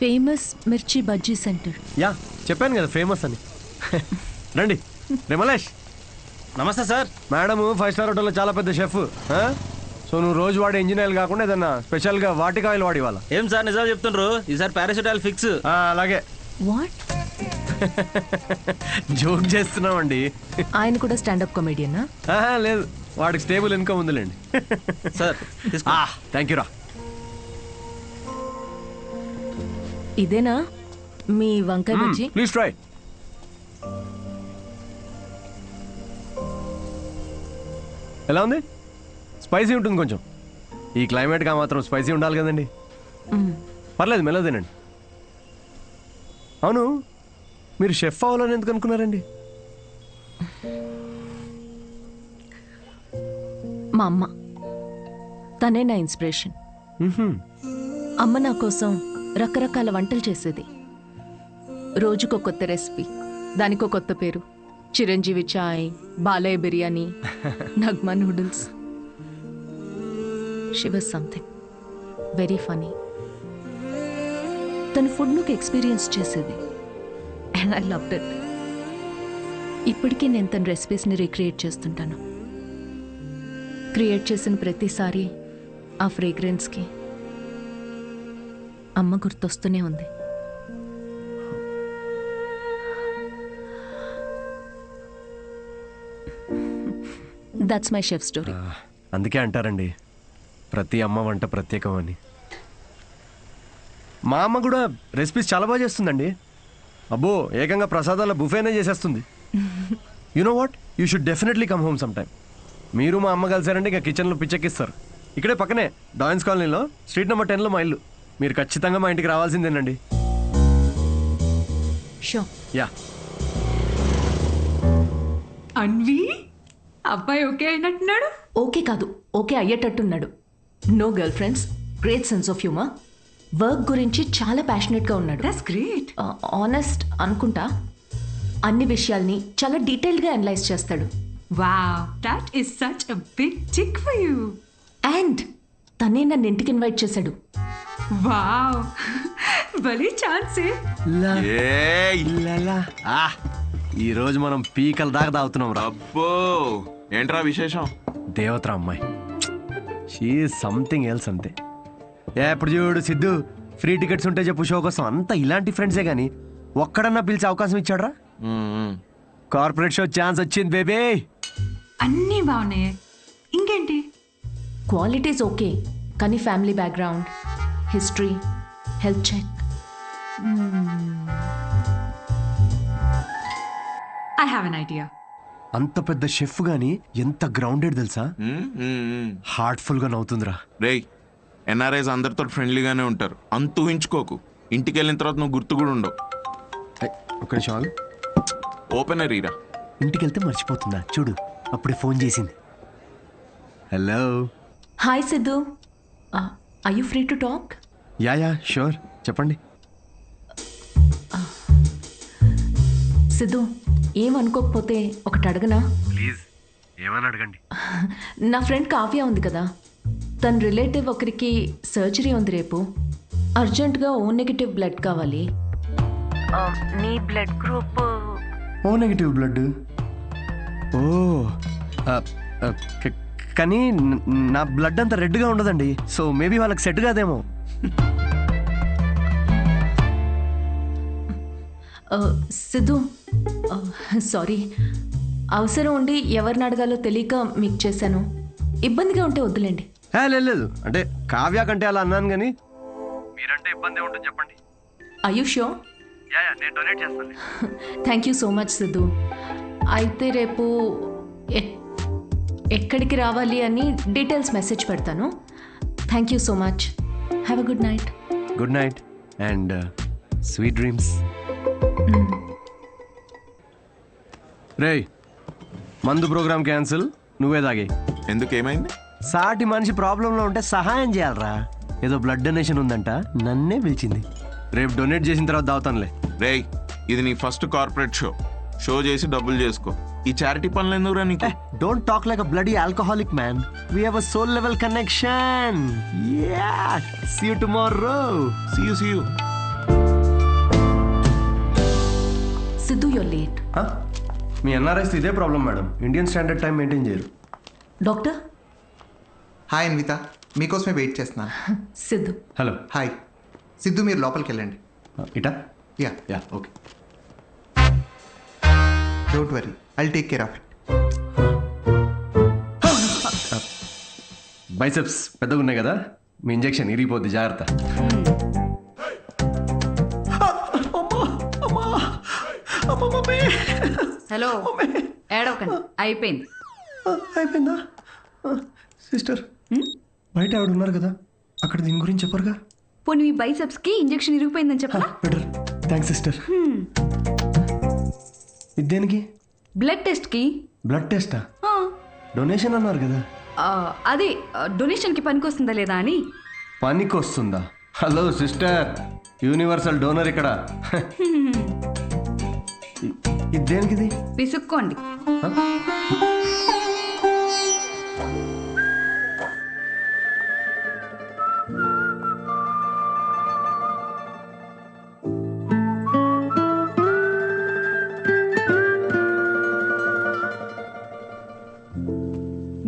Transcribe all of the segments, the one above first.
Famous మిర్చి bajji centre. Yeah చెప్పాను కదా ఫేమస్ అని. రండి రిమలేష్. నమస్తే సార్. మేడం 5 స్టార్ హోటల్లో చాలా పెద్ద షెఫ్. సో నువ్వు రోజు వాడే ఇంజిన్ ఆయిల్ కాకుండా ఏదన్నా స్పెషల్గా వాటికి ఆయిల్ వాడి వాళ్ళ. ఏం సార్ నిజాలు చెప్తుండ్రు? ఈసారి పారాషూట్ ఫిక్స్. అలాగే వాట్? జోక్ చేస్తున్నామండి. ఆయన కూడా స్టాండప్ కామెడియనా? లేదు, వాడికి స్టేబుల్ ఇన్కమ్ ఉందిలేండి. సార్ థ్యాంక్ యూ రా. ఇదేనా మీ వంకాయ బజ్జీ? Please try. ఎలా ఉంది? స్పైసీ ఉంటుంది కొంచెం. ఈ క్లైమేట్గా మాత్రం స్పైసీ ఉండాలి కదండి. పర్లేదు మెల్లగా తినండి. అవును, మీరు షెఫ్ అవ్వాలని ఎందుకు అనుకున్నారండి? మా అమ్మ, తనే నా ఇన్స్పిరేషన్. అమ్మ నా కోసం రకరకాల వంటలు చేసేది. రోజుకో కొత్త రెసిపీ, దానికో కొత్త పేరు. చిరంజీవి చాయ్, Balayya biryani, Nagma noodles. She was something very funny. తన ఫుడ్ నుకు ఎక్స్పీరియన్స్ చేసేది అండ్ ఐ లవ్డ్ ఇట్. ఇప్పటికీ నేను తన రెసిపీస్ని రీక్రియేట్ చేస్తుంటాను. క్రియేట్ చేసిన ప్రతిసారి ఆ ఫ్రేగ్రెన్స్కి అమ్మ గుర్తొస్తూనే ఉంది. That's my chef story. అందుకే అంటారండి ప్రతి అమ్మ వంట ప్రత్యేకం అని. మా అమ్మ కూడా రెసిపీస్ చాలా బాగా చేస్తుందండి. అబ్బో, ఏకంగా ప్రసాదాల బుఫేనే చేసేస్తుంది. You know what, you should definitely come home some time. మీరు మా అమ్మ కలిసారంటే ఇక కిచెన్లో పిచ్చెక్కిస్తారు. ఇక్కడే పక్కనే డాయన్స్ కాలనీలో స్ట్రీట్ నెంబర్ 10లో మా ఇల్లు. మీరు ఖచ్చితంగా మా ఇంటికి రావాల్సిందేనండి. షో. యా. అన్వి, అబ్బాయి ఓకే అయినట్టున్నాడు. ఓకే కాదు, ఓకే అయ్యేటట్టున్నాడు. No girl friends, great sense of humour. Work గురించి చాలా ప్యాషనెట్గా ఉన్నాడు. That's great. ఆనెస్ట్ అనుకుంటా. అన్ని విషయాల్ని చాలా డీటెయిల్గా అనలైజ్ చేస్తాడు. Wow, that is such a big tick for you. And తనే నన్ను ఇంటికి ఇన్వైట్ చేశాడు. వావ్, భలే ఛాన్సే. ఈ రోజు మనం పీకల దాకా తాగుతున్నాం రా. అబ్బో, ఏంట్రా విశేషం? దేవతరా అమ్మాయి, షీ సంథింగ్ ఎల్స్ అంతే. ఎప్పుడు చూడు సిద్ధు, ఫ్రీ టికెట్స్ ఉంటే చెప్పు షో కోసం. అంతా ఇలాంటి ఫ్రెండ్సే కానీ ఒక్కడన్నా పిలిచే అవకాశం ఇచ్చాడ్రా? కార్పొరేట్ షో ఛాన్స్ వచ్చింది బేబీ. అన్నీ బాగున్నాయి. ఇంకేంటి? క్వాలిటీస్ ఓకే, కానీ family background, history, health check. I have an idea. అంత పెద్ద షెఫ్ గాని ఎంత గ్రౌండెడ్ తెలుసా? హార్ట్ఫుల్ గా నవ్వుతుందిరా. రేయ్, ఎన్ఆర్ఐస్ అందరితో ఫ్రెండ్లీగానే ఉంటారు, అంత ఊహించుకోకు. ఇంటికి వెళ్ళిన తర్వాత నువ్వు గుర్తు కూడా ఉండవు. ఒక్క నిమిషం ఆగు. ఓపెనర్ ఈరా. ఇంటికి వెళ్తే మర్చిపోతుందా చూడు, అప్పుడే ఫోన్ చేసింది. Hello. Hi Siddhu, are you free to talk? Ya sure, చెప్పండి. సిద్ధు, ఏమనుకోకపోతే ఒకటి అడగనా? ప్లీజ్, ఏమని అడగండి. నా ఫ్రెండ్ కావ్య ఉంది కదా, తన రిలేటివ్ ఒకరికి సర్జరీ ఉంది రేపు. అర్జెంటుగా ఓ నెగిటివ్ బ్లడ్ కావాలి. నీ blood group O negative blood. ఓ కానీ నా బ్లడ్ అంత రెడ్గా ఉండదండి, సో మేబీ వాళ్ళకి సెట్ కాదేమో. సిద్ధు, సారీ, అవసరం ఉండి ఎవరిని అడగాలో తెలియక మీకు చేశాను. ఇబ్బందిగా ఉంటే వద్దులేండి. లేదు, అంటే కావ్య కంటే అలా అన్నాను కానీ మీరంటే ఇబ్బంది ఉంటుంది చెప్పండి. Are you sure? నేను డొనేట్ చేస్తాను. Thank you so much Siddhu. అయితే రేపు ఎక్కడికి రావాలి అని డీటెయిల్స్ మెసేజ్ పెడతాను. Thank you so much. Have a good night. Good night and sweet dreams. రేయ్, మందు ప్రోగ్రామ్ క్యాన్సిల్, నువ్వే తాగే. ఎందుకు, ఏమైంది? సాటి మనిషి ప్రాబ్లంలో ఉంటే సహాయం చేయాలరా. ఏదో బ్లడ్ డొనేషన్ ఉందంట, నన్నే పిలిచింది. రేపు డొనేట్ చేసిన తర్వాత దావుతానులే. రేయ్, ఇది నీ ఫస్ట్ కార్పొరేట్ షో చేసి డబ్బులు చేసుకో. ఈ చారిటీ పనులు ఎందుకురా నీకు? Don't talk like a bloody alcoholic man. We have a soul level connection. Yeah, see you tomorrow. See you. Siddhu you're late. మీ ఎన్ఆర్ఐస్ ఇదే problem madam. Indian standard time maintain చేయరు. డాక్టర్ హాయ్ అన్విత, మీకోసమే wait చేస్తున్నాను. Siddhu. Hello. Hi Siddhu, మీరు లోపలికి వెళ్ళండి. ఇటా? Yeah, yeah, okay. Don't worry, I'll take care of it. Biceps పెద్దగా ఉన్నాయి కదా, మీ ఇంజెక్షన్ ఇరిగిపోద్ది, జాగ్రత్త. హలో ఏడవకండి, అయిపోయింది. అయిపోయిందా? సిస్టర్, బయట ఆవిడ ఉన్నారు కదా, అక్కడ దీని గురించి చెప్పరుగా? పోనీ మీ బైసెప్స్ కి ఇంజెక్షన్ ఇరిగిపోయిందని చెప్పరా? బెటర్. Thanks sister. ఇది దేనికి? బ్లడ్ టెస్ట్ కి. బ్లడ్ టెస్టా? డొనేషన్ అన్నారు కదా. అదే డొనేషన్ కి పనికొస్తుందా లేదా అని. పనికి వస్తుందా? హలో సిస్టర్, యూనివర్సల్ డోనర్ ఇక్కడ. ఇది దేనికిది? పిసుక్కోండి.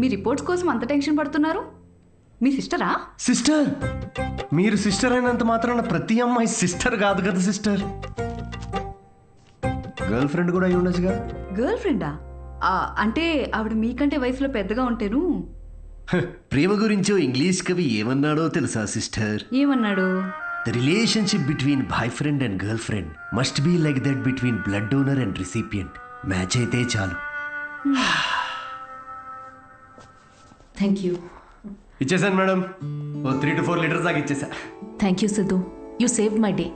మీ రిపోర్ట్స్ కోసం అంత టెన్షన్ పడుతున్నారు? మీ సిస్టరా? సిస్టర్? మీరు సిస్టర్ అయినంత మాత్రాన ప్రతి అమ్మాయి సిస్టర్ కాదు కదా సిస్టర్. గర్ల్ ఫ్రెండ్ కూడా అయి ఉండొచ్చుగా. గర్ల్ ఫ్రెండా? అంటే ఆవిడ మీకంటే వయసులో పెద్దగా ఉంటేను. ప్రేమ గురించో ఇంగ్లీష్ కవి ఏమన్నాడో తెలుసా సిస్టర్? ఏమన్నాడు? The relationship between boy friend and girl friend must be like that between blood donor and recipient. Match అయితే చాలు. Thank you. ఇచ్చేసాను మేడం, ఓ 3 to 4 లీటర్స్ దాకా ఇచ్చేసా. Thank you Siddhu, you save my day.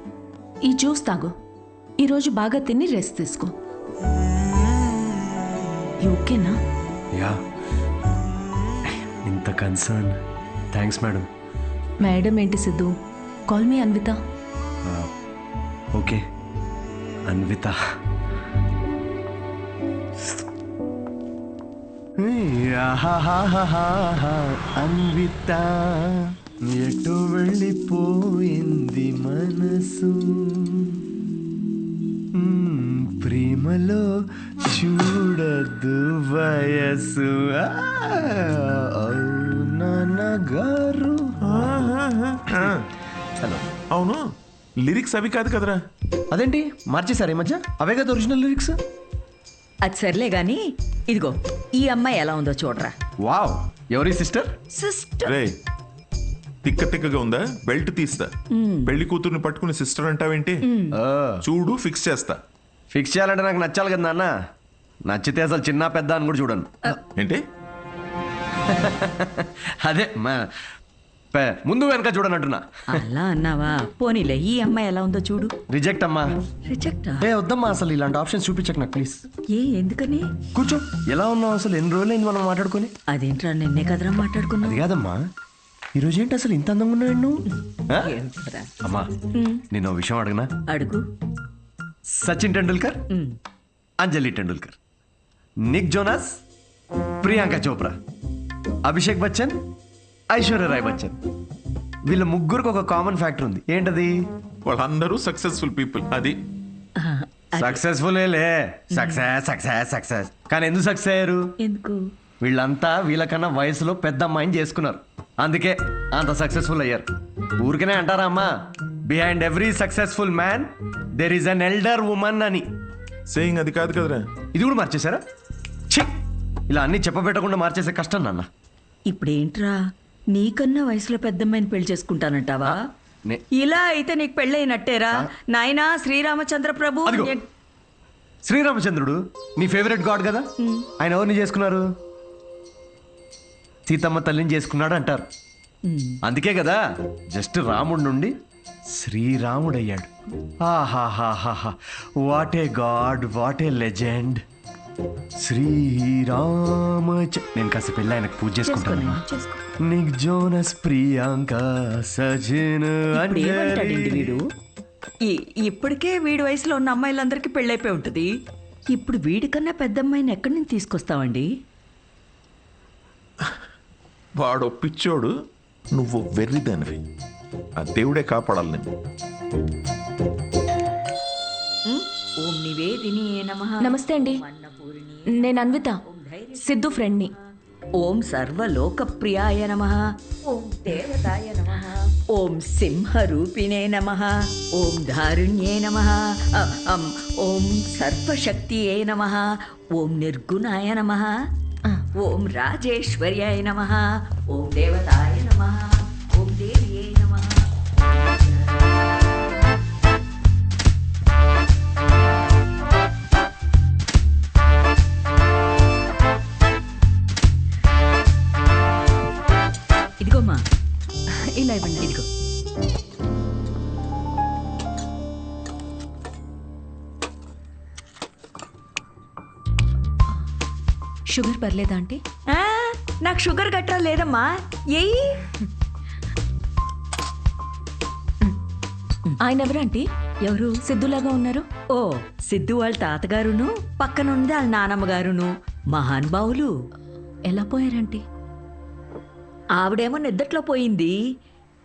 ఈ జ్యూస్ తాగు, ఈరోజు బాగా తిని రెస్ట్ తీసుకో. You ఓకేనా? యా. ఇంత కన్సర్న్. Thanks madam. మేడం ఏంటి Siddhu, call me Anvitha. Okay Anvitha. Anvitha ఎటు వెళ్ళిపోయింది మనసు, ప్రేమలో చూడదు వయసు. నాన్నగారు. హలో. అవును, లిరిక్స్ అవి కాదు కదరా. అదేంటి మార్చేశారు ఈ మధ్య? అవే కదా ఒరిజినల్ లిరిక్స్. అది సర్లే గాని ఇదిగో ఈ అమ్మాయి ఎలా ఉందో చూడరా. వావ్, ఎవరి సిస్టర్? సిస్టర్. రే, తిక్కగా ఉందా? బెల్ట్ తీస్తా. పెళ్లి కూతుర్ని పట్టుకుని సిస్టర్ అంటావేంటి? చూడు, ఫిక్స్ చేస్తా. ఫిక్స్ చేయాలంటే నాకు నచ్చాలి కదా నాన్న. నచ్చితే అసలు చిన్న పెద్ద అని కూడా చూడను. ఏంటి? అదే ముందు వెనక చూడనంటున్నా. అలా అన్నావా? పోనీలే, ఈ అమ్మాయి ఎలా ఉందో చూడు. రిజెక్ట్ అమ్మా. రిజెక్టా? వద్దమ్మా, అసలు ఇలాంటి ఆప్షన్స్ చూపించకు నాకు ప్లీజ్. ఎందుకని? కూర్చో. ఎలా ఉన్నావు అసలు? ఎన్ని రోజులైంది మనం మాట్లాడుకొని? అదేంట్రా, నిన్నే కదరా మాట్లాడుకున్నా. అది కాదమ్మా, ఈరోజు ఏంటి అసలు ఇంత అందంగా ఉన్నాడు నువ్వు? అమ్మా, నేను విషయం అడగనా? అడుగు. సచిన్ టెండూల్కర్, అంజలి టెండూల్కర్, నిక్ జోనాస్, ప్రియాంక చోప్రా, అభిషేక్ బచ్చన్, ఐశ్వర్య రాయ్ బచ్చన్, వీళ్ళ ముగ్గురికి ఒక కామన్ ఫ్యాక్టర్ ఉంది. ఏంటది? వాళ్ళందరూ సక్సెస్ఫుల్ పీపుల్. అది సక్సెస్ఫుల్. Success success success. కానీ ఎందుకు సక్సెస్ అయ్యారు? ఎందుకు? వీళ్ళంతా వీళ్ళకన్నా వయసులో పెద్ద అమ్మాయిని చేసుకున్నారు, అందుకే అంత సక్సెస్ఫుల్ అయ్యారు. ఊరికనే అంటారా అమ్మా, behind every successful man there is an elder woman అని. సేయింగ్ అది కాదు కదరా. ఇది కూడా మార్చేశారా? ఛీ, ఇలా అన్ని చెప్పబెట్టకుండా మార్చేసే కష్టం నాన్న. ఇప్పుడేంట్రా, నీకన్నా వయసులో పెద్దమ్మాయిని పెళ్లి చేసుకుంటానంటావా? ఇలా అయితే నీకు పెళ్ళైనట్టేరా నాయనా. శ్రీరామచంద్ర ప్రభు. అదిగో, శ్రీరామచంద్రుడు నీ ఫేవరెట్ గాడ్ కదా, ఆయన ఎవరిని చేసుకున్నారు? సీతమ్మ తల్లిని చేసుకున్నాడు అంటారు. అందుకే కదా జస్ట్ రాముడి నుండి శ్రీరాముడు అయ్యాడు. ఆహాహాహా, what a god, what a legend. Srirama. నేను కాస్త పెళ్ళి ఆయనకు పూజ చేసుకుంటాను. నిక్ జోనస్, ప్రియాంక, సచిన్, ఏమంటాడండి వీడు? ఇప్పటికే వీడి వయసులో ఉన్న అమ్మాయిలందరికీ పెళ్ళైపోయి ఉంటుంది. ఇప్పుడు వీడికన్నా పెద్దమ్మాయిని ఎక్కడి నుంచి తీసుకొస్తావండి? వాడు పిచ్చోడు, నువ్వు వెర్రిదానివి. ఆ దేవుడే కాపాడాలి నేను. ఓం నివేదిని నమః. నమస్తే అండి, నేను అన్విత, సిద్ధు ఫ్రెండ్ని. ఓం సర్వలోకప్రియాయ నమః. ఓం దేవతాయ నమః. ఓం సింహరూపిణే నమః. ఓం ధారుణ్యే నమః. ఓం సర్వశక్తియే నమః. ఓం నిర్గుణాయ నమః. ఓం రాజేశ్వర్యాయ నమః. ఓం దేవతాయ నమః. ఓం దేవ్యే నమః. ఇదిగోమ్మా, ఇలా ఇవ్వండి. ఇదిగో. షుగర్ పర్లేదా ఆంటీ? ఆ, నాకు షుగర్ గట్రా లేదమ్మా. ఏయ్, ఆయన ఎవరు ఆంటీ? ఎవరు? సిద్ధులాగా ఉన్నారు. ఓ, సిద్ధు వాళ్ళ తాతగారును, పక్కనుంది వాళ్ళ నానమ్మగారును మహానుభావులు. ఎలా పోయారంటీ? ఆవిడేమో నిద్దట్లో పోయింది,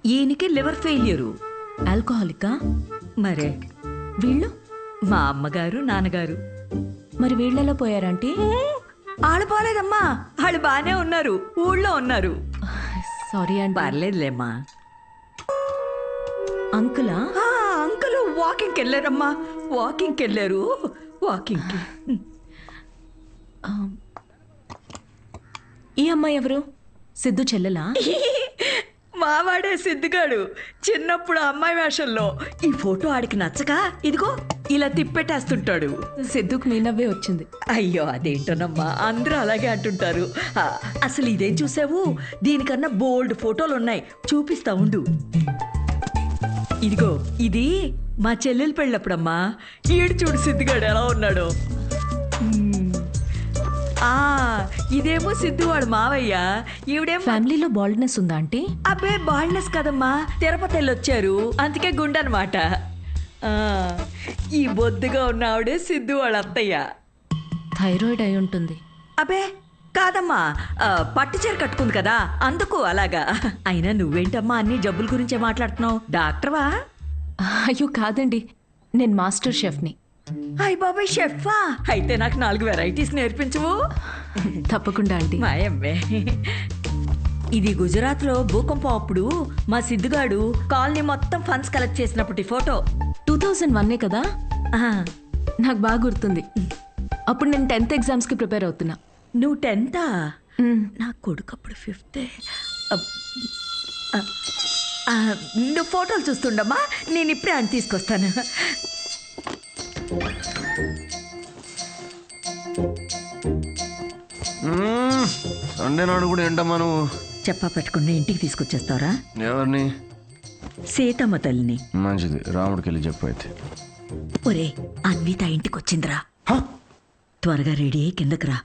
ఈయనకి లివర్ ఫెయిల్యూరు. ఆల్కహాలికా? మరే వీళ్ళు? మా అమ్మగారు నాన్నగారు. మరి వీళ్ళెలా పోయారంటీ? ఆళ్ళు పోలేదమ్మా, వాళ్ళు బాగానే ఉన్నారు, ఊళ్ళో ఉన్నారు. సారీ అండి. పర్లేదులేమ్మా. అంకులా? ఆ, అంకుల్ వాకింగ్కి వెళ్ళారమ్మా, వాకింగ్కి వెళ్ళారు, వాకింగ్కి. ఈ అమ్మాయి ఎవరు? సిద్ధు చెల్లెలా? మావాడే సిద్ధిగాడు, చిన్నప్పుడు అమ్మాయి వేషంలో. ఈ ఫోటో ఆడికి నచ్చక ఇదిగో ఇలా తిప్పెట్టేస్తుంటాడు. సిద్ధుకు మీ నవ్వే వచ్చింది. అయ్యో అదేంటోనమ్మా, అందరూ అలాగే అంటుంటారు. అసలు ఇదేం చూసావు, దీనికన్నా బోల్డ్ ఫోటోలు ఉన్నాయి, చూపిస్తా ఉండు. ఇదిగో ఇది మా చెల్లెలు పెళ్ళప్పుడమ్మా. ఈడు చూడు సిద్ధిగాడు ఎలా ఉన్నాడో. ఇదేమో సిద్ధు వాడు మావయ్య, ఈవిడేమో. ఫ్యామిలీలో బాల్డ్నెస్ ఉందా ఆంటీ? అబ్బే బాల్డ్నెస్ కదమ్మా, తిరుపతి వెళ్ళొచ్చారు, అందుకే గుండనమాట. ఈ బొద్దుగా ఉన్న ఆవిడే సిద్ధు వాళ్ళ అత్తయ్య. థైరాయిడ్ అయి ఉంటుంది. అబే కాదమ్మా, పట్టుచీర కట్టుకుంది కదా అందుకు అలాగా. అయినా నువ్వేంటమ్మా అన్ని జబ్బుల గురించే మాట్లాడుతున్నావు, డాక్టర్వా? అయ్యో కాదండి, నేను మాస్టర్ షెఫ్ని. అయ్ బాబాయ్ షెఫా, అయితే నాకు 4 వెరైటీస్ నేర్పించవు? తప్పకుండా ఆంటీ. మాయమ్మే. ఇది గుజరాత్లో భూకంపం అప్పుడు మా సిద్ధుగాడు కాలనీ మొత్తం ఫండ్స్ కలెక్ట్ చేసినప్పటి ఫోటో. 2001 కదా? నాకు బాగా గుర్తుంది. అప్పుడు నేను 10th ఎగ్జామ్స్కి ప్రిపేర్ అవుతున్నా. నువ్వు 10th? నా కొడుకు అప్పుడు 5th. నువ్వు ఫోటోలు చూస్తుండమ్మా, నేను ఇప్పుడే అని తీసుకొస్తాను. సండే నాడు కూడా ఏంటమ్మా నువ్వు? చెప్పా పెట్టకుండా ఇంటికి తీసుకొచ్చేస్తారా? ఎవరిని? సీతమ్మ తల్లిని. మంచిది, రాముడికి వెళ్ళి చెప్పు అయితే. ఒరే, అన్విత ఇంటికి వచ్చిందిరా, త్వరగా రెడీ అయ్యి కిందకి రా.